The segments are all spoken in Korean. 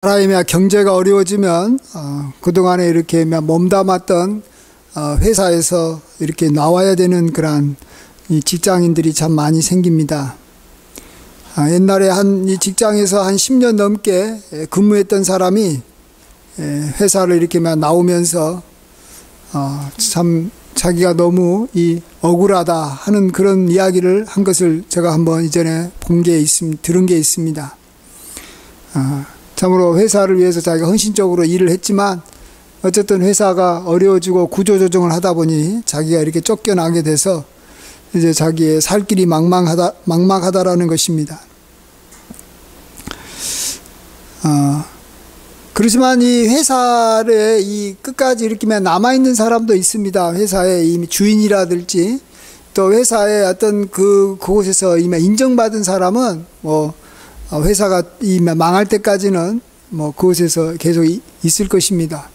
나라의 경제가 어려워지면 그동안에 이렇게 몸담았던 회사에서 이렇게 나와야 되는 그런 이 직장인들이 참 많이 생깁니다. 옛날에 이 직장에서 한 10년 넘게 근무했던 사람이 회사를 이렇게 나오면서 참 자기가 너무 억울하다 하는 그런 이야기를 한 것을 제가 한번 이전에 들은 게 있습니다. 참으로 회사를 위해서 자기가 헌신적으로 일을 했지만 어쨌든 회사가 어려워지고 구조조정을 하다 보니 자기가 이렇게 쫓겨나게 돼서 이제 자기의 살 길이 막막하다라는 것입니다. 그렇지만 이 회사에 끝까지 이렇게 남아있는 사람도 있습니다. 회사의 이미 주인이라든지 또 회사의 어떤 그곳에서 이미 인정받은 사람은 회사가 망할 때까지는 그곳에서 계속 있을 것입니다.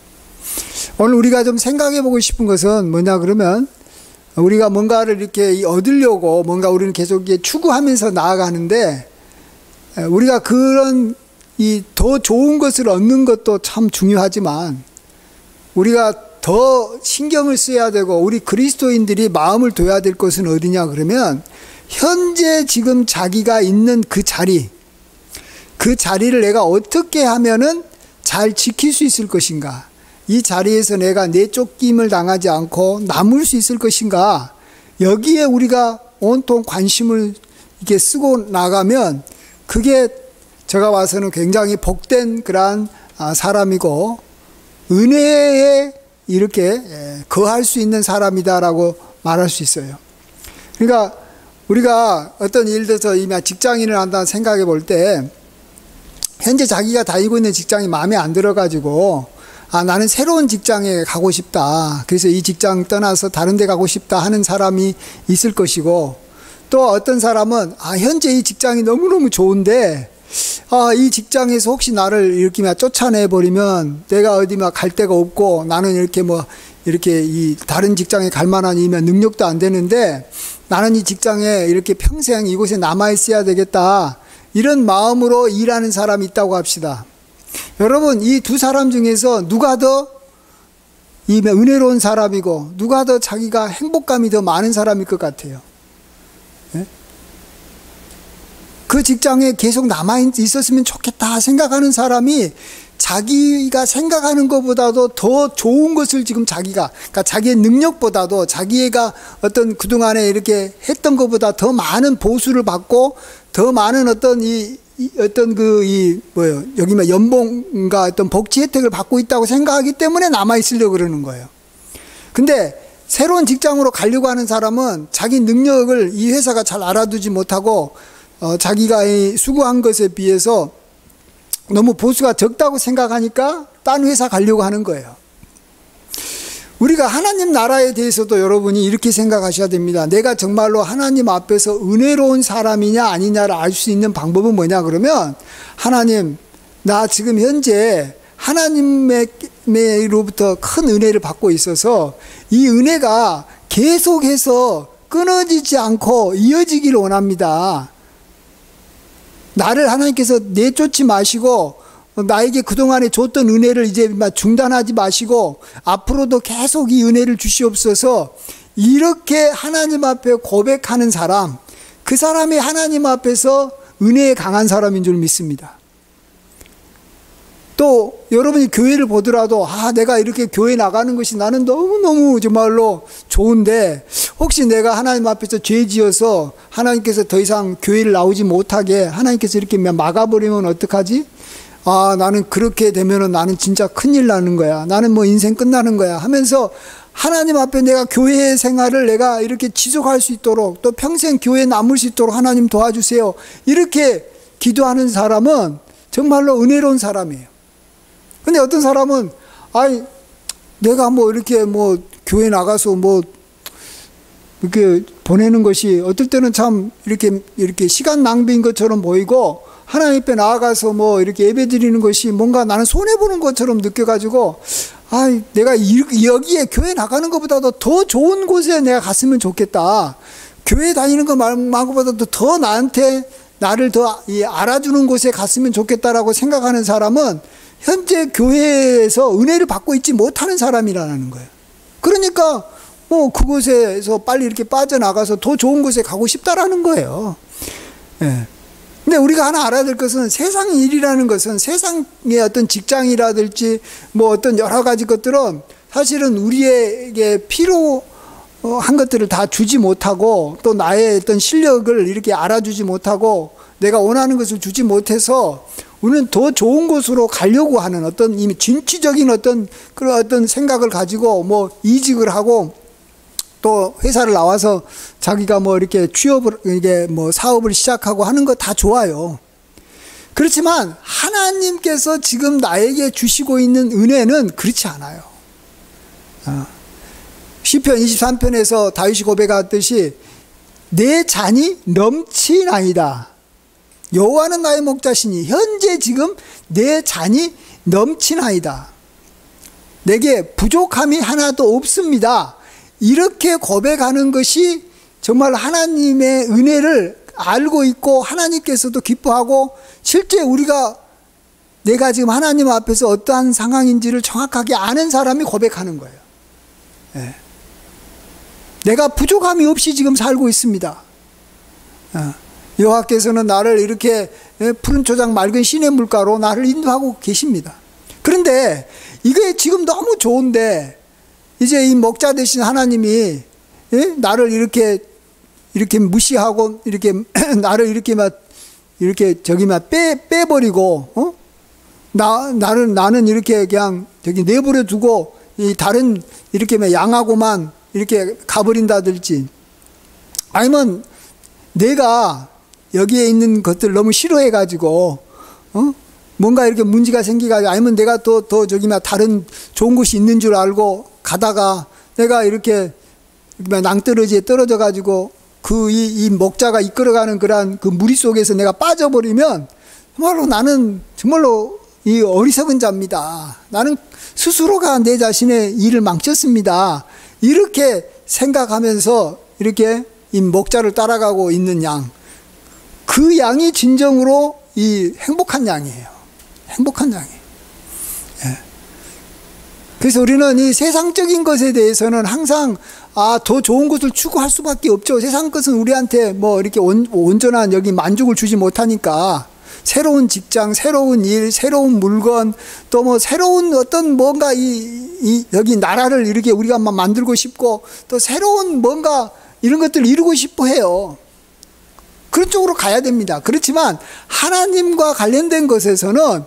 오늘 우리가 좀 생각해 보고 싶은 것은 뭐냐 그러면 우리가 뭔가를 이렇게 얻으려고 뭔가 우리는 계속 추구하면서 나아가는데 우리가 그런 더 좋은 것을 얻는 것도 참 중요하지만 우리가 더 신경을 써야 되고 우리 그리스도인들이 마음을 둬야 될 것은 어디냐 그러면 현재 지금 자기가 있는 그 자리를 내가 어떻게 하면은 잘 지킬 수 있을 것인가, 이 자리에서 내가 내쫓김을 당하지 않고 남을 수 있을 것인가, 여기에 우리가 온통 관심을 이렇게 쓰고 나가면 그게 제가 봐서는 굉장히 복된 그러한 사람이고 은혜에 이렇게 거할 수 있는 사람이다라고 말할 수 있어요. 그러니까 우리가 어떤 예를 들어서 직장인을 한다 생각해 볼 때 현재 자기가 다니고 있는 직장이 마음에 안 들어가지고 나는 새로운 직장에 가고 싶다, 그래서 이 직장 떠나서 다른 데 가고 싶다 하는 사람이 있을 것이고, 또 어떤 사람은 현재 이 직장이 너무너무 좋은데 이 직장에서 혹시 나를 이렇게 쫓아내버리면 내가 어디 갈 데가 없고 나는 이렇게 이 다른 직장에 갈 만한 능력도 안 되는데 나는 이 직장에 이렇게 평생 이곳에 남아있어야 되겠다, 이런 마음으로 일하는 사람이 있다고 합시다. 여러분, 이 두 사람 중에서 누가 더 은혜로운 사람이고 누가 더 자기가 행복감이 더 많은 사람일 것 같아요? 네? 그 직장에 계속 남아있었으면 좋겠다 생각하는 사람이 자기가 생각하는 것보다도 더 좋은 것을 지금 그러니까 자기의 능력보다도 자기가 어떤 그동안에 이렇게 했던 것보다 더 많은 보수를 받고 더 많은 여기 연봉과 어떤 복지 혜택을 받고 있다고 생각하기 때문에 남아있으려고 그러는 거예요. 근데 새로운 직장으로 가려고 하는 사람은 자기 능력을 이 회사가 잘 알아두지 못하고 자기가 수고한 것에 비해서 너무 보수가 적다고 생각하니까 딴 회사 가려고 하는 거예요. 우리가 하나님 나라에 대해서도 여러분이 이렇게 생각하셔야 됩니다. 내가 정말로 하나님 앞에서 은혜로운 사람이냐 아니냐를 알 수 있는 방법은 뭐냐 그러면, 하나님, 나 지금 현재 하나님으로부터 큰 은혜를 받고 있어서 이 은혜가 계속해서 끊어지지 않고 이어지기를 원합니다. 나를 하나님께서 내쫓지 마시고 나에게 그동안에 줬던 은혜를 이제 중단하지 마시고 앞으로도 계속 이 은혜를 주시옵소서, 이렇게 하나님 앞에 고백하는 사람, 그 사람이 하나님 앞에서 은혜에 강한 사람인 줄 믿습니다. 또 여러분이 교회를 보더라도 내가 이렇게 교회 나가는 것이 나는 너무너무 정말로 좋은데 혹시 내가 하나님 앞에서 죄 지어서 하나님께서 더 이상 교회를 나오지 못하게 하나님께서 이렇게 막아버리면 어떡하지? 나는 그렇게 되면은 나는 진짜 큰일 나는 거야, 나는 인생 끝나는 거야 하면서 하나님 앞에 내가 교회 생활을 내가 이렇게 지속할 수 있도록, 또 평생 교회에 남을 수 있도록 하나님 도와주세요, 이렇게 기도하는 사람은 정말로 은혜로운 사람이에요. 근데 어떤 사람은 내가 이렇게 교회 나가서 이렇게 보내는 것이 어떨 때는 참 이렇게 시간 낭비인 것처럼 보이고, 하나님 앞에 나아가서 이렇게 예배 드리는 것이 뭔가 나는 손해보는 것처럼 느껴가지고 내가 여기에 교회 나가는 것보다도 더 좋은 곳에 내가 갔으면 좋겠다, 교회 다니는 것 말고보다도 더 나한테 나를 더 알아주는 곳에 갔으면 좋겠다라고 생각하는 사람은 현재 교회에서 은혜를 받고 있지 못하는 사람이라는 거예요. 그러니까 뭐 그곳에서 빨리 이렇게 빠져나가서 더 좋은 곳에 가고 싶다라는 거예요. 예. 근데 우리가 하나 알아야 될 것은 세상 일이라는 것은 세상의 어떤 직장이라든지 뭐 어떤 여러 가지 것들은 사실은 우리에게 필요한 것들을 다 주지 못하고 또 나의 어떤 실력을 이렇게 알아주지 못하고 내가 원하는 것을 주지 못해서 우리는 더 좋은 곳으로 가려고 하는 어떤 이미 진취적인 어떤 그런 어떤 생각을 가지고 뭐 이직을 하고 또 회사를 나와서 자기가 뭐 이렇게 취업을, 이게 뭐 사업을 시작하고 하는 거 다 좋아요. 그렇지만 하나님께서 지금 나에게 주시고 있는 은혜는 그렇지 않아요. 시편 23편에서 다윗이 고백하듯이 내 잔이 넘치나이다. 여호와는 나의 목자시니 현재 지금 내 잔이 넘치나이다. 내게 부족함이 하나도 없습니다. 이렇게 고백하는 것이 정말 하나님의 은혜를 알고 있고 하나님께서도 기뻐하고 실제 우리가 내가 지금 하나님 앞에서 어떠한 상황인지를 정확하게 아는 사람이 고백하는 거예요. 예. 내가 부족함이 없이 지금 살고 있습니다. 여호와께서는 나를 이렇게 푸른 초장 맑은 시냇 물가로 나를 인도하고 계십니다. 그런데 이게 지금 너무 좋은데 이제 이 목자 되신 하나님이 나를 이렇게 무시하고 이렇게 나를 이렇게 저기 빼버리고 나는 이렇게 그냥 저기 내버려 두고 이 다른 이렇게 양하고만 이렇게 가버린다든지 아니면 내가 여기에 있는 것들 너무 싫어해가지고 뭔가 이렇게 문제가 생기가지고 아니면 내가 더 저기 다른 좋은 곳이 있는 줄 알고 가다가 내가 이렇게 낭떠러지에 떨어져가지고 이 목자가 이끌어가는 그런 그 무리 속에서 내가 빠져버리면 정말로 나는 정말로 이 어리석은 자입니다. 나는 스스로가 내 자신의 일을 망쳤습니다. 이렇게 생각하면서 이렇게 이 목자를 따라가고 있는 양, 그 양이 진정으로 이 행복한 양이에요. 행복한 양이에요. 예. 그래서 우리는 이 세상적인 것에 대해서는 항상 더 좋은 것을 추구할 수밖에 없죠. 세상 것은 우리한테 뭐 이렇게 온전한 여기 만족을 주지 못하니까 새로운 직장, 새로운 일, 새로운 물건, 또 뭐 새로운 어떤 뭔가 여기 나라를 이렇게 우리가 막 만들고 싶고 또 새로운 뭔가 이런 것들을 이루고 싶어 해요. 그런 쪽으로 가야 됩니다. 그렇지만 하나님과 관련된 것에서는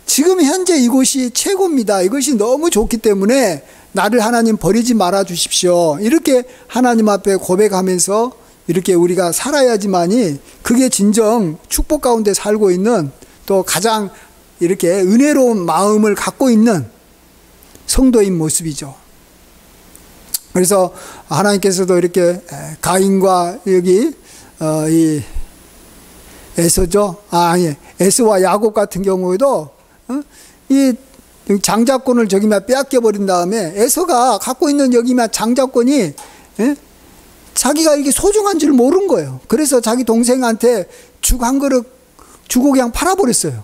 지금 현재 이곳이 최고입니다. 이것이 너무 좋기 때문에 나를 하나님 버리지 말아 주십시오. 이렇게 하나님 앞에 고백하면서 이렇게 우리가 살아야지만이 그게 진정 축복 가운데 살고 있는 또 가장 이렇게 은혜로운 마음을 갖고 있는 성도인 모습이죠. 그래서 하나님께서도 이렇게 가인과 여기 이 에서죠. 에서와 야곱 같은 경우에도 이 장자권을 저기만 빼앗겨 버린 다음에 에서가 갖고 있는 여기만 장자권이 자기가 이게 소중한 줄 모른 거예요. 그래서 자기 동생한테 죽 한 그릇 주고 그냥 팔아버렸어요.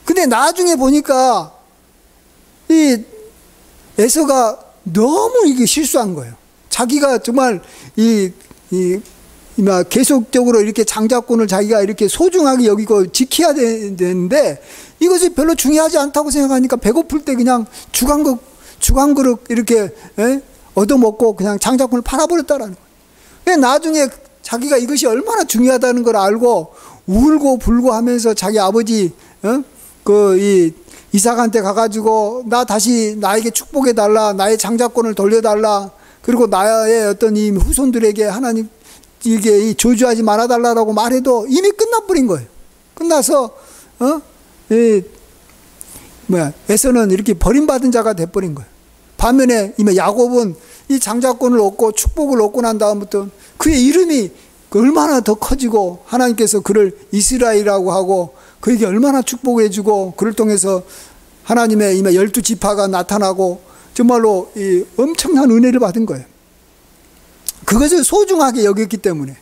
근데 나중에 보니까 이 에서가 너무 이게 실수한 거예요. 자기가 정말 계속적으로 이렇게 장자권을 자기가 이렇게 소중하게 여기고 지켜야 되는데 이것이 별로 중요하지 않다고 생각하니까 배고플 때 그냥 죽 한 그릇 이렇게 얻어먹고 그냥 장자권을 팔아버렸다라는 거예요. 나중에 자기가 이것이 얼마나 중요하다는 걸 알고 울고 불고 하면서 자기 아버지 이삭한테 가가지고 나 다시 나에게 축복해달라, 나의 장자권을 돌려달라, 그리고 나의 어떤 이 후손들에게 하나님 이게 저주하지 말아달라고 말해도 이미 끝나버린 거예요. 끝나서 에서는 이렇게 버림받은 자가 돼버린 거예요. 반면에 야곱은 이 장자권을 얻고 축복을 얻고 난 다음부터 그의 이름이 얼마나 더 커지고 하나님께서 그를 이스라엘이라고 하고 그에게 얼마나 축복해 주고 그를 통해서 하나님의 12지파가 나타나고 정말로 이 엄청난 은혜를 받은 거예요. 그것을 소중하게 여겼기 때문에.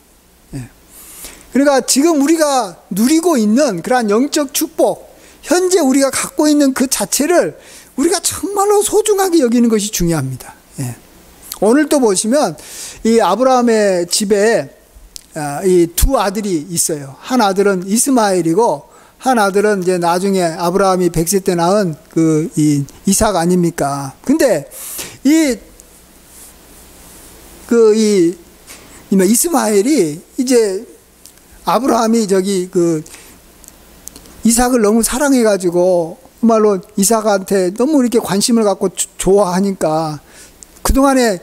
그러니까 지금 우리가 누리고 있는 그러한 영적 축복, 현재 우리가 갖고 있는 그 자체를 우리가 정말로 소중하게 여기는 것이 중요합니다. 예. 오늘 또 보시면 이 아브라함의 집에 이 두 아들이 있어요. 한 아들은 이스마엘이고 한 아들은 이제 나중에 아브라함이 100세 때 낳은 그 이 이삭 아닙니까? 근데 이스마엘이 이제 아브라함이 저기 그 이삭을 너무 사랑해가지고 정말로 이삭한테 너무 이렇게 관심을 갖고 좋아하니까 그동안에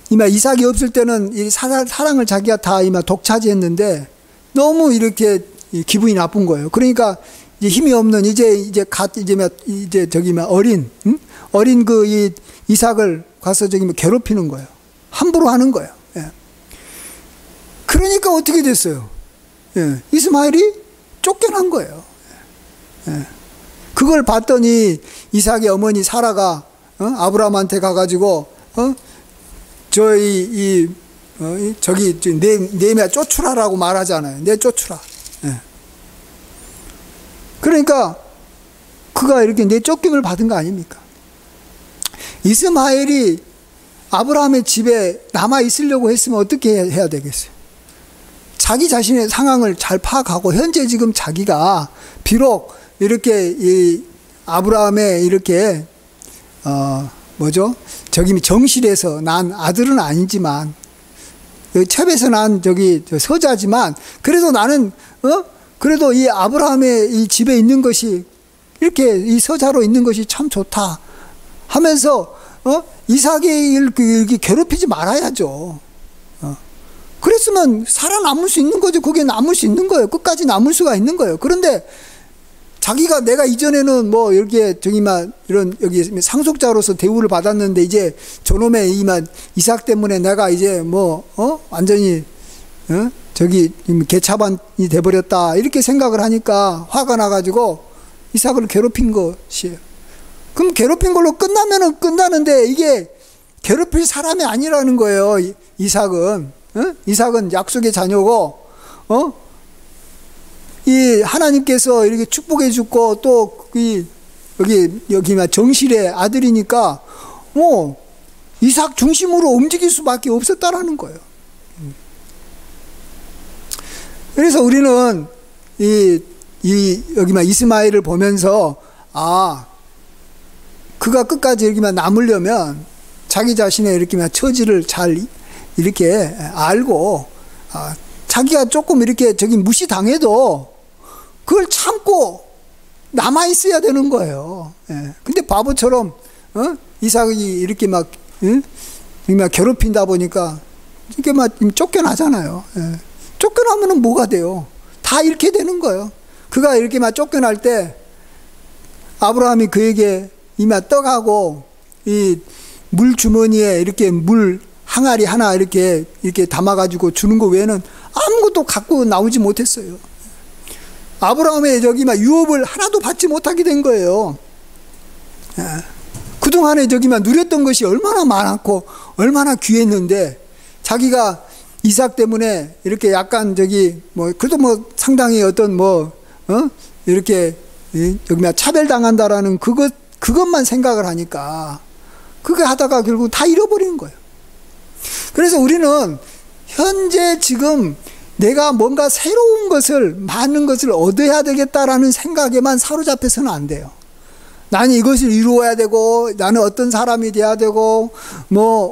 이삭이 없을 때는 이 사랑을 자기가 다 독차지했는데 너무 이렇게 기분이 나쁜 거예요. 그러니까 이제 힘이 없는 이제 어린 그 이 이삭을 가서 괴롭히는 거예요. 함부로 하는 거예요. 예. 그러니까 어떻게 됐어요? 예. 이스마엘이 쫓겨난 거예요. 예. 그걸 봤더니 이삭의 어머니 사라가 아브라함한테 가가지고 저기 내며 쫓으라라고 말하잖아요. 내 쫓으라. 예. 그러니까 그가 이렇게 내 쫓김을 받은 거 아닙니까? 이스마엘이 아브라함의 집에 남아 있으려고 했으면 어떻게 해야 되겠어요? 자기 자신의 상황을 잘 파악하고 현재 지금 자기가 비록 이렇게 이 아브라함의 이렇게 정실에서 난 아들은 아니지만 첩에서 난 서자지만 그래도 나는 그래도 이 아브라함의 이 집에 있는 것이 이렇게 이 서자로 있는 것이 참 좋다 하면서 이삭이 이렇게 괴롭히지 말아야죠. 그랬으면 살아남을 수 있는 거죠. 거기에 남을 수 있는 거예요. 끝까지 남을 수가 있는 거예요. 그런데 자기가 내가 이전에는 뭐 이렇게 이런 여기 상속자로서 대우를 받았는데 이제 저놈의 이삭 때문에 내가 이제 완전히 개차반이 돼버렸다 이렇게 생각을 하니까 화가 나가지고 이삭을 괴롭힌 것이에요. 그럼 괴롭힌 걸로 끝나면은 끝나는데 이게 괴롭힐 사람이 아니라는 거예요. 이삭은 이삭은 약속의 자녀고 이 하나님께서 이렇게 축복해 주고 또 여기 정실의 아들이니까 이삭 중심으로 움직일 수밖에 없었다라는 거예요. 그래서 우리는 여기 이스마엘을 보면서 그가 끝까지 여기만 남으려면 자기 자신의 이렇게 처지를 잘 이렇게 알고 자기가 조금 이렇게 무시당해도 그걸 참고 남아 있어야 되는 거예요. 예. 근데 바보처럼 이삭이 이렇게 괴롭힌다 보니까 이렇게 쫓겨나잖아요. 예. 쫓겨나면은 뭐가 돼요? 다 잃게 되는 거예요. 그가 이렇게 쫓겨날 때 아브라함이 그에게 떡하고 이 물 주머니에 이렇게 물 항아리 하나 이렇게 담아가지고 주는 거 외에는 아무것도 갖고 나오지 못했어요. 아브라함의 유업을 하나도 받지 못하게 된 거예요. 그동안에 누렸던 것이 얼마나 많았고 얼마나 귀했는데 자기가 이삭 때문에 이렇게 약간 그래도 상당히 이렇게 차별당한다라는 그것만 생각을 하니까 그게 하다가 결국 다 잃어버리는 거예요. 그래서 우리는 현재 지금 내가 뭔가 새로운 것을, 많은 것을 얻어야 되겠다라는 생각에만 사로잡혀서는 안 돼요. 나는 이것을 이루어야 되고, 나는 어떤 사람이 돼야 되고,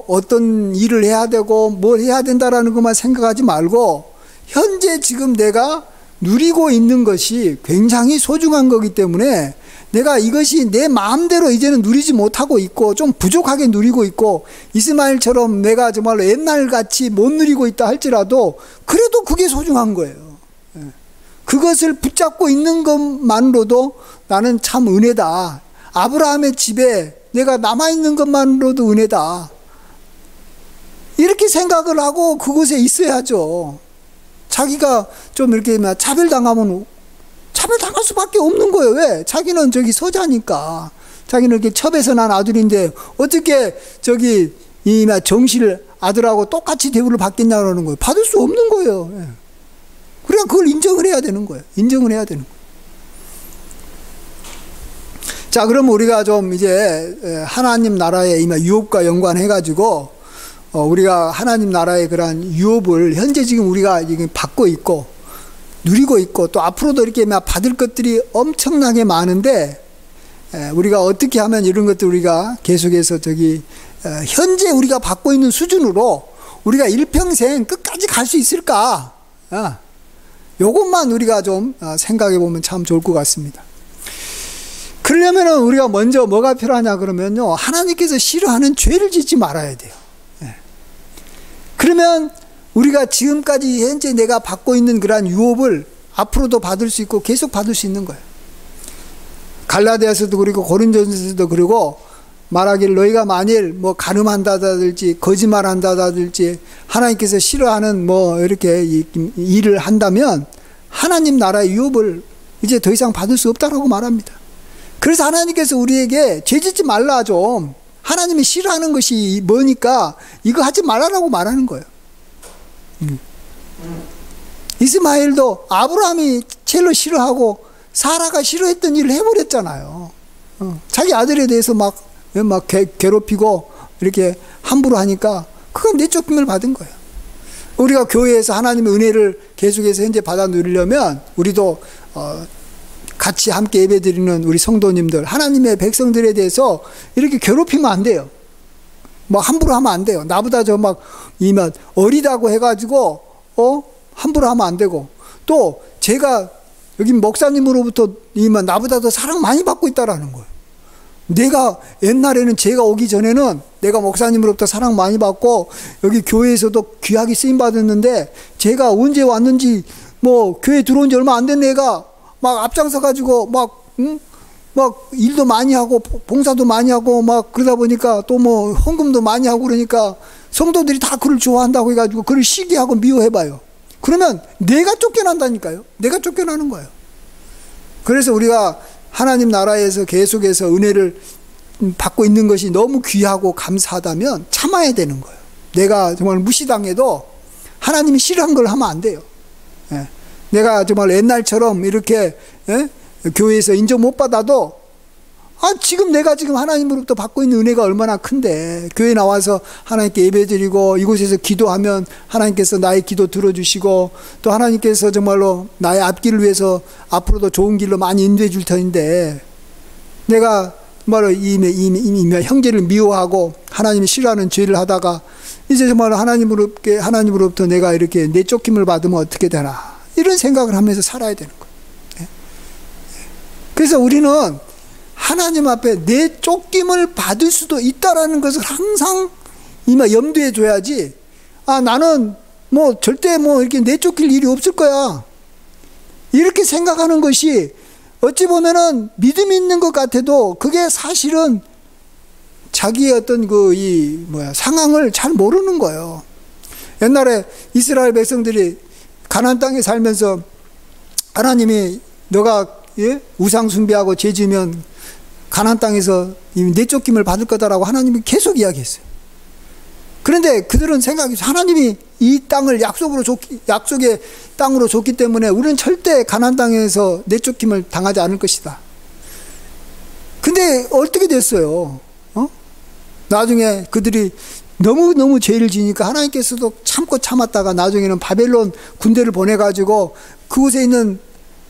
어떤 일을 해야 되고, 뭘 해야 된다라는 것만 생각하지 말고, 현재 지금 내가 누리고 있는 것이 굉장히 소중한 거기 때문에 내가 이것이 내 마음대로 이제는 누리지 못하고 있고 좀 부족하게 누리고 있고 이스마엘처럼 내가 정말로 옛날같이 못 누리고 있다 할지라도 그래도 그게 소중한 거예요. 그것을 붙잡고 있는 것만으로도 나는 참 은혜다. 아브라함의 집에 내가 남아있는 것만으로도 은혜다. 이렇게 생각을 하고 그곳에 있어야죠. 자기가 좀 이렇게 차별당하면 차별당할 수밖에 없는 거예요. 왜? 자기는 서자니까. 자기는 이렇게 첩에서 난 아들인데 어떻게 정실 아들하고 똑같이 대우를 받겠냐는 거예요. 받을 수 없는 거예요. 우리가 그걸 인정을 해야 되는 거예요. 인정을 해야 되는 거예요. 자, 그럼 우리가 좀 이제 하나님 나라의 유업과 연관해가지고 우리가 하나님 나라의 그러한 유업을 현재 지금 우리가 지금 받고 있고 누리고 있고 또 앞으로도 이렇게 받을 것들이 엄청나게 많은데 우리가 어떻게 하면 이런 것들 우리가 계속해서 현재 우리가 받고 있는 수준으로 우리가 일평생 끝까지 갈 수 있을까? 요것만 우리가 좀 생각해 보면 참 좋을 것 같습니다. 그러려면 우리가 먼저 뭐가 필요하냐 그러면요, 하나님께서 싫어하는 죄를 짓지 말아야 돼요. 그러면 우리가 지금까지 현재 내가 받고 있는 그러한 유업을 앞으로도 받을 수 있고 계속 받을 수 있는 거예요. 갈라디아서도 그리고 고린도전서도 그리고 말하기를 너희가 만일 뭐 간음한다든지 거짓말한다든지 하나님께서 싫어하는 뭐 이렇게 일을 한다면 하나님 나라의 유업을 이제 더 이상 받을 수 없다라고 말합니다. 그래서 하나님께서 우리에게 죄짓지 말라 좀, 하나님이 싫어하는 것이 뭐니까 이거 하지 말라라고 말하는 거예요. 이스마엘도 아브라함이 제일로 싫어하고 사라가 싫어했던 일을 해버렸잖아요. 자기 아들에 대해서 막 괴롭히고 이렇게 함부로 하니까 그건 내쫓김을 받은 거예요. 우리가 교회에서 하나님의 은혜를 계속해서 현재 받아 누리려면 우리도 같이 함께 예배드리는 우리 성도님들, 하나님의 백성들에 대해서 이렇게 괴롭히면 안 돼요. 뭐 함부로 하면 안 돼요. 나보다 저 막 이만 어리다고 해가지고 함부로 하면 안 되고, 또 제가 여기 목사님으로부터 이만 나보다 더 사랑 많이 받고 있다라는 거예요. 내가 옛날에는 제가 오기 전에는 내가 목사님으로부터 사랑 많이 받고 여기 교회에서도 귀하게 쓰임 받았는데, 제가 언제 왔는지 뭐 교회 들어온 지 얼마 안 된 애가 막 앞장서 가지고 막 일도 많이 하고 봉사도 많이 하고 막 그러다 보니까 또 뭐 헌금도 많이 하고 그러니까 성도들이 다 그를 좋아한다고 해가지고 그를 시기하고 미워해봐요. 그러면 내가 쫓겨난다니까요. 내가 쫓겨나는 거예요. 그래서 우리가 하나님 나라에서 계속해서 은혜를 받고 있는 것이 너무 귀하고 감사하다면 참아야 되는 거예요. 내가 정말 무시당해도 하나님이 싫어한 걸 하면 안 돼요. 내가 정말 옛날처럼 이렇게 교회에서 인정 못 받아도 지금 내가 지금 하나님으로부터 받고 있는 은혜가 얼마나 큰데, 교회 나와서 하나님께 예배드리고 이곳에서 기도하면 하나님께서 나의 기도 들어주시고 또 하나님께서 정말로 나의 앞길을 위해서 앞으로도 좋은 길로 많이 인도해 줄 터인데, 내가 정말로 이미 형제를 미워하고 하나님이 싫어하는 죄를 하다가 이제 정말 하나님으로부터 내가 이렇게 내쫓김을 받으면 어떻게 되나, 이런 생각을 하면서 살아야 되는 거예요. 그래서 우리는 하나님 앞에 내쫓김을 받을 수도 있다라는 것을 항상 염두에 둬야지, 나는 뭐 절대 뭐 이렇게 내쫓길 일이 없을 거야, 이렇게 생각하는 것이 어찌 보면은 믿음이 있는 것 같아도 그게 사실은 자기의 어떤 상황을 잘 모르는 거예요. 옛날에 이스라엘 백성들이 가나안 땅에 살면서 하나님이 너가 우상 숭배하고 죄 지으면 가나안 땅에서 내쫓김을 받을 거다라고 하나님이 계속 이야기했어요. 그런데 그들은 생각해서 하나님이 이 땅을 약속의 땅으로 줬기 때문에 우리는 절대 가나안 땅에서 내쫓김을 당하지 않을 것이다. 근데 어떻게 됐어요? 나중에 그들이 너무 죄를 지니까 하나님께서도 참고 참았다가 나중에는 바벨론 군대를 보내가지고 그곳에 있는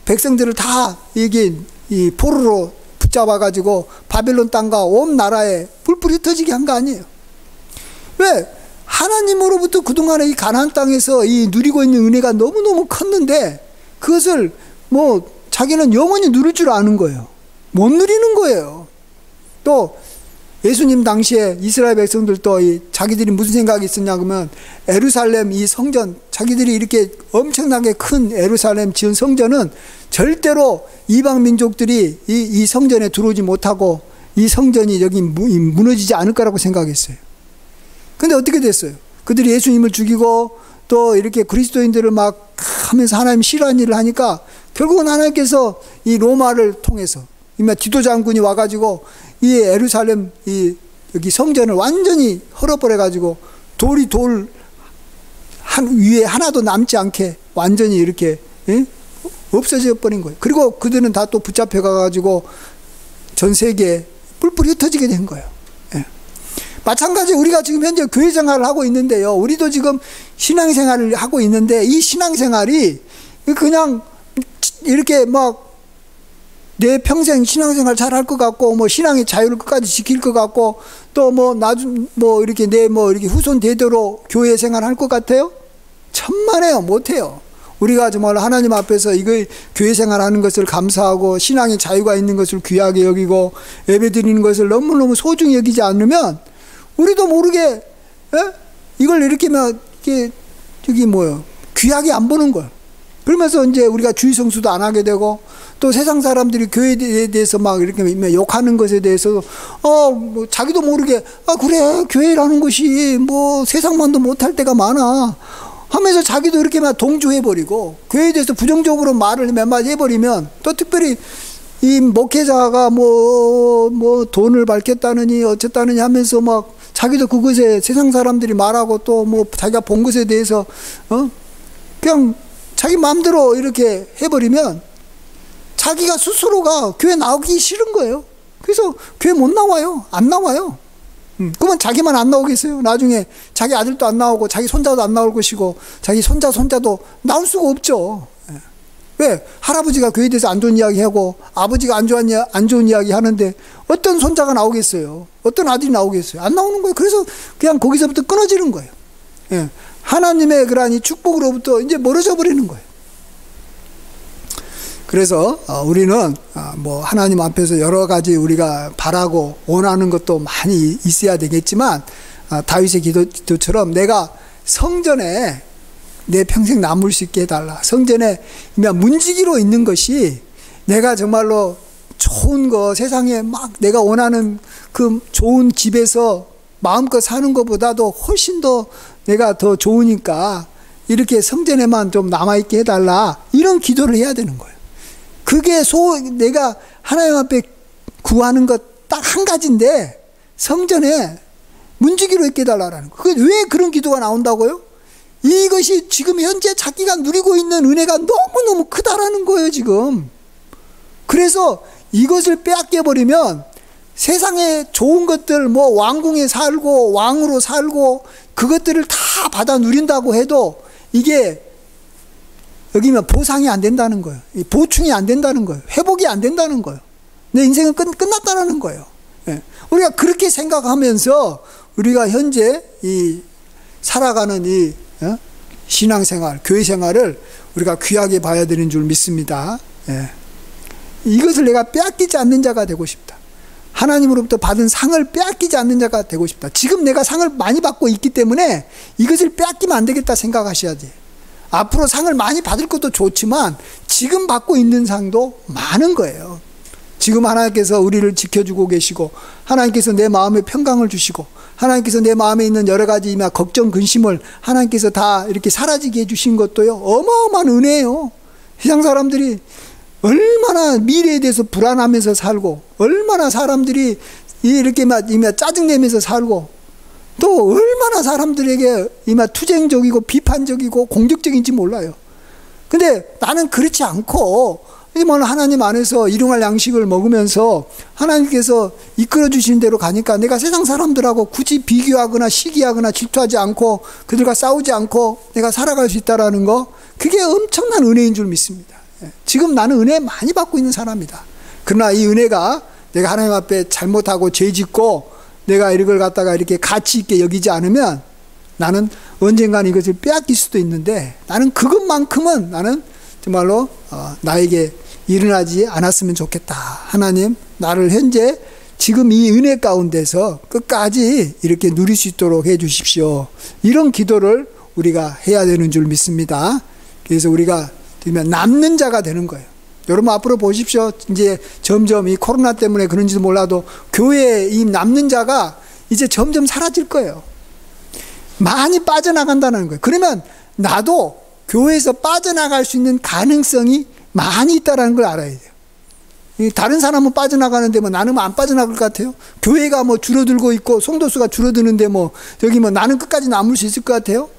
백성들을 다 이 포로로 붙잡아가지고 바벨론 땅과 온 나라에 불불이 터지게 한 거 아니에요. 왜? 하나님으로부터 그동안에 이 가나안 땅에서 이 누리고 있는 은혜가 너무너무 컸는데 그것을 뭐 자기는 영원히 누릴 줄 아는 거예요. 못 누리는 거예요. 또 예수님 당시에 이스라엘 백성들도 자기들이 무슨 생각이 있었냐 그러면, 예루살렘 이 성전, 자기들이 이렇게 엄청나게 큰 예루살렘 지은 성전은 절대로 이방 민족들이 이 성전에 들어오지 못하고 이 성전이 여기 무너지지 않을 거라고 생각했어요. 근데 어떻게 됐어요? 그들이 예수님을 죽이고 또 이렇게 그리스도인들을 막 하면서 하나님 싫어하는 일을 하니까 결국은 하나님께서 이 로마를 통해서 디도 장군이 와가지고 이 예루살렘 여기 성전을 완전히 헐어버려가지고 돌 위에 하나도 남지 않게 완전히 이렇게 예? 없어져 버린 거예요. 그리고 그들은 다 또 붙잡혀 가지고 전 세계에 뿔뿔이 흩어지게 된 거예요. 예. 마찬가지 우리가 지금 현재 교회 생활을 하고 있는데요. 우리도 지금 신앙생활을 하고 있는데 이 신앙생활이 그냥 이렇게 막 내 평생 신앙생활 잘 할 것 같고 뭐 신앙의 자유를 끝까지 지킬 것 같고 또 뭐 나중 뭐 이렇게 내 뭐 이렇게 후손 대대로 교회 생활 할 것 같아요? 천만에요. 못해요. 우리가 정말 하나님 앞에서 이거 교회 생활하는 것을 감사하고 신앙의 자유가 있는 것을 귀하게 여기고 예배드리는 것을 너무너무 소중히 여기지 않으면 우리도 모르게 에? 이걸 이렇게 막 이게 저기 뭐요 귀하게 안 보는 걸. 그러면서 이제 우리가 주의 성수도 안 하게 되고 또 세상 사람들이 교회에 대해서 막 이렇게 욕하는 것에 대해서 뭐 자기도 모르게 그래 교회라는 것이 뭐 세상만도 못할 때가 많아 하면서 자기도 이렇게 막 동조해버리고 교회에 대해서 부정적으로 말을 몇 마디 해버리면 또 특별히 이 목회자가 뭐 돈을 밝혔다느니 어쨌다느니 하면서 막 자기도 그것에 세상 사람들이 말하고 또 뭐 자기가 본 것에 대해서 그냥 자기 마음대로 이렇게 해버리면 자기가 스스로가 교회 나오기 싫은 거예요. 그래서 교회 못 나와요. 안 나와요. 그러면 자기만 안 나오겠어요? 나중에 자기 아들도 안 나오고 자기 손자도 안 나올 것이고 자기 손자도 나올 수가 없죠. 왜? 할아버지가 교회에 대해서 안 좋은 이야기 하고 아버지가 안 좋은 이야기 하는데 어떤 손자가 나오겠어요? 어떤 아들이 나오겠어요? 안 나오는 거예요. 그래서 그냥 거기서부터 끊어지는 거예요. 예. 하나님의 그러한 이 축복으로부터 이제 멀어져 버리는 거예요. 그래서 우리는 뭐 하나님 앞에서 여러 가지 우리가 바라고 원하는 것도 많이 있어야 되겠지만 다윗의 기도처럼 내가 성전에 내 평생 남을 수 있게 해달라. 성전에 문지기로 있는 것이 내가 정말로 좋은 거 세상에 막 내가 원하는 그 좋은 집에서 마음껏 사는 것보다도 훨씬 더 내가 더 좋으니까 이렇게 성전에만 좀 남아있게 해달라. 이런 기도를 해야 되는 거예요. 그게 내가 하나님 앞에 구하는 것 딱 한 가지인데 성전에 문지기로 있게 해달라는 거예요. 왜 그런 기도가 나온다고요? 이것이 지금 현재 자기가 누리고 있는 은혜가 너무너무 크다라는 거예요, 지금. 그래서 이것을 빼앗겨버리면 세상에 좋은 것들, 뭐 왕궁에 살고 왕으로 살고 그것들을 다 받아 누린다고 해도 이게 여기면 보상이 안 된다는 거예요. 보충이 안 된다는 거예요. 회복이 안 된다는 거예요. 내 인생은 끝났다는 거예요. 예. 우리가 그렇게 생각하면서 우리가 현재 이 살아가는 이 신앙생활, 교회생활을 우리가 귀하게 봐야 되는 줄 믿습니다. 예. 이것을 내가 빼앗기지 않는 자가 되고 싶다. 하나님으로부터 받은 상을 빼앗기지 않는 자가 되고 싶다. 지금 내가 상을 많이 받고 있기 때문에 이것을 빼앗기면 안 되겠다 생각하셔야지. 앞으로 상을 많이 받을 것도 좋지만 지금 받고 있는 상도 많은 거예요. 지금 하나님께서 우리를 지켜주고 계시고 하나님께서 내 마음에 평강을 주시고 하나님께서 내 마음에 있는 여러 가지 걱정, 근심을 하나님께서 다 이렇게 사라지게 해주신 것도요 어마어마한 은혜예요. 세상 사람들이 얼마나 미래에 대해서 불안하면서 살고 얼마나 사람들이 이렇게 짜증내면서 살고 또 얼마나 사람들에게 투쟁적이고 비판적이고 공격적인지 몰라요. 근데 나는 그렇지 않고 하나님 안에서 일용할 양식을 먹으면서 하나님께서 이끌어 주신 대로 가니까 내가 세상 사람들하고 굳이 비교하거나 시기하거나 질투하지 않고 그들과 싸우지 않고 내가 살아갈 수 있다는 거, 그게 엄청난 은혜인 줄 믿습니다. 지금 나는 은혜 많이 받고 있는 사람이다. 그러나 이 은혜가 내가 하나님 앞에 잘못하고 죄짓고 내가 이걸 갖다가 이렇게 가치 있게 여기지 않으면 나는 언젠간 이것을 빼앗길 수도 있는데 나는 그것만큼은 나는 정말로 나에게 일어나지 않았으면 좋겠다. 하나님, 나를 현재 지금 이 은혜 가운데서 끝까지 이렇게 누릴 수 있도록 해 주십시오. 이런 기도를 우리가 해야 되는 줄 믿습니다. 그래서 우리가 남는 자가 되는 거예요. 여러분 앞으로 보십시오. 이제 점점 이 코로나 때문에 그런지도 몰라도 교회에 이 남는 자가 이제 점점 사라질 거예요. 많이 빠져나간다는 거예요. 그러면 나도 교회에서 빠져나갈 수 있는 가능성이 많이 있다는 걸 알아야 돼요. 다른 사람은 빠져나가는데 나는 안 빠져나갈 것 같아요? 교회가 줄어들고 있고 성도수가 줄어드는데 여기 나는 끝까지 남을 수 있을 것 같아요?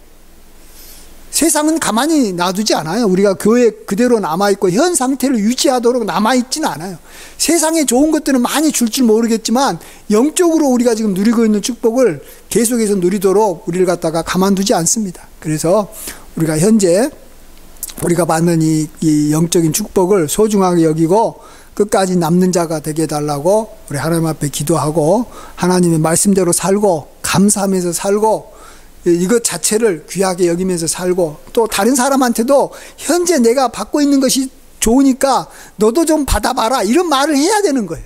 세상은 가만히 놔두지 않아요. 우리가 교회 그대로 남아있고 현 상태를 유지하도록 남아있지는 않아요. 세상에 좋은 것들은 많이 줄 모르겠지만 영적으로 우리가 지금 누리고 있는 축복을 계속해서 누리도록 우리를 갖다가 가만두지 않습니다. 그래서 우리가 현재 우리가 받는 이 영적인 축복을 소중하게 여기고 끝까지 남는 자가 되게 해달라고 우리 하나님 앞에 기도하고 하나님의 말씀대로 살고 감사하면서 살고 이것 자체를 귀하게 여기면서 살고 또 다른 사람한테도 현재 내가 받고 있는 것이 좋으니까 너도 좀 받아봐라 이런 말을 해야 되는 거예요.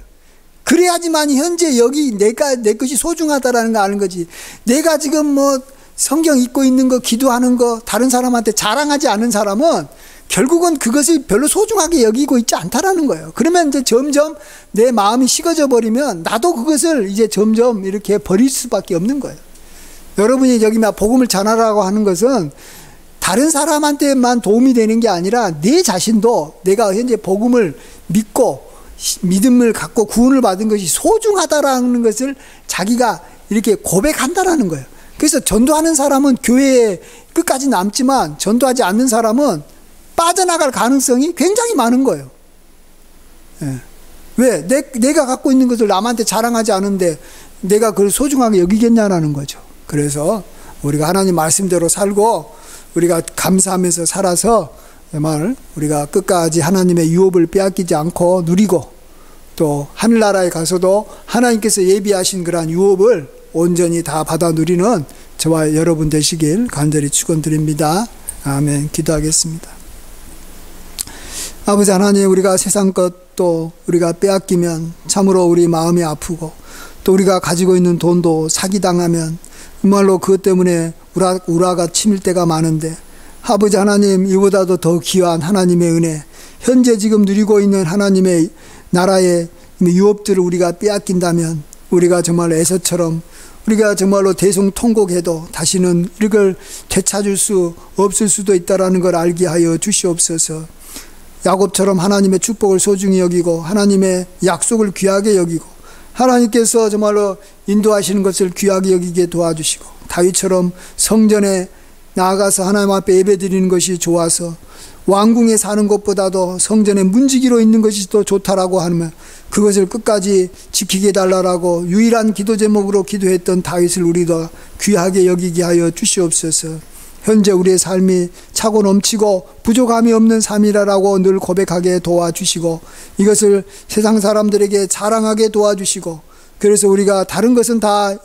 그래야지만 현재 여기 내 것이 소중하다라는 거 아는 거지. 내가 지금 뭐 성경 읽고 있는 거 기도하는 거 다른 사람한테 자랑하지 않은 사람은 결국은 그것을 별로 소중하게 여기고 있지 않다라는 거예요. 그러면 이제 점점 내 마음이 식어져 버리면 나도 그것을 이제 점점 이렇게 버릴 수밖에 없는 거예요. 여러분이 여기 막 복음을 전하라고 하는 것은 다른 사람한테만 도움이 되는 게 아니라 내 자신도 내가 현재 복음을 믿고 믿음을 갖고 구원을 받은 것이 소중하다라는 것을 자기가 이렇게 고백한다라는 거예요. 그래서 전도하는 사람은 교회에 끝까지 남지만 전도하지 않는 사람은 빠져나갈 가능성이 굉장히 많은 거예요. 예. 왜? 내가 갖고 있는 것을 남한테 자랑하지 않은데 내가 그걸 소중하게 여기겠냐라는 거죠. 그래서 우리가 하나님 말씀대로 살고 우리가 감사하면서 살아서 정말 우리가 끝까지 하나님의 유업을 빼앗기지 않고 누리고 또 하늘나라에 가서도 하나님께서 예비하신 그러한 유업을 온전히 다 받아 누리는 저와 여러분 되시길 간절히 축원드립니다. 아멘. 기도하겠습니다. 아버지 하나님, 우리가 세상 것도 우리가 빼앗기면 참으로 우리 마음이 아프고 또 우리가 가지고 있는 돈도 사기당하면 정말로 그것 때문에 우라가 치밀 때가 많은데 아버지 하나님, 이보다도 더 귀한 하나님의 은혜, 현재 지금 누리고 있는 하나님의 나라의 유업들을 우리가 빼앗긴다면 우리가 정말 에서처럼 우리가 정말로 대성통곡해도 다시는 이걸 되찾을 수 없을 수도 있다라는 걸 알게 하여 주시옵소서. 야곱처럼 하나님의 축복을 소중히 여기고 하나님의 약속을 귀하게 여기고 하나님께서 정말로 인도하시는 것을 귀하게 여기게 도와주시고 다윗처럼 성전에 나아가서 하나님 앞에 예배드리는 것이 좋아서 왕궁에 사는 것보다도 성전에 문지기로 있는 것이 더 좋다라고 하면 그것을 끝까지 지키게 해달라고 유일한 기도 제목으로 기도했던 다윗을 우리도 귀하게 여기게 하여 주시옵소서. 현재 우리의 삶이 차고 넘치고 부족함이 없는 삶이라고 늘 고백하게 도와주시고 이것을 세상 사람들에게 자랑하게 도와주시고 그래서 우리가 다른 것은 다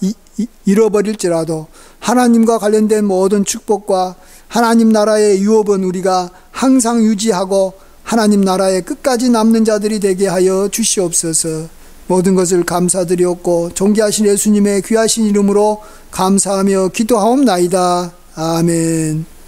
잃어버릴지라도 하나님과 관련된 모든 축복과 하나님 나라의 유업은 우리가 항상 유지하고 하나님 나라에 끝까지 남는 자들이 되게 하여 주시옵소서. 모든 것을 감사드리옵고 존귀하신 예수님의 귀하신 이름으로 감사하며 기도하옵나이다. 아멘.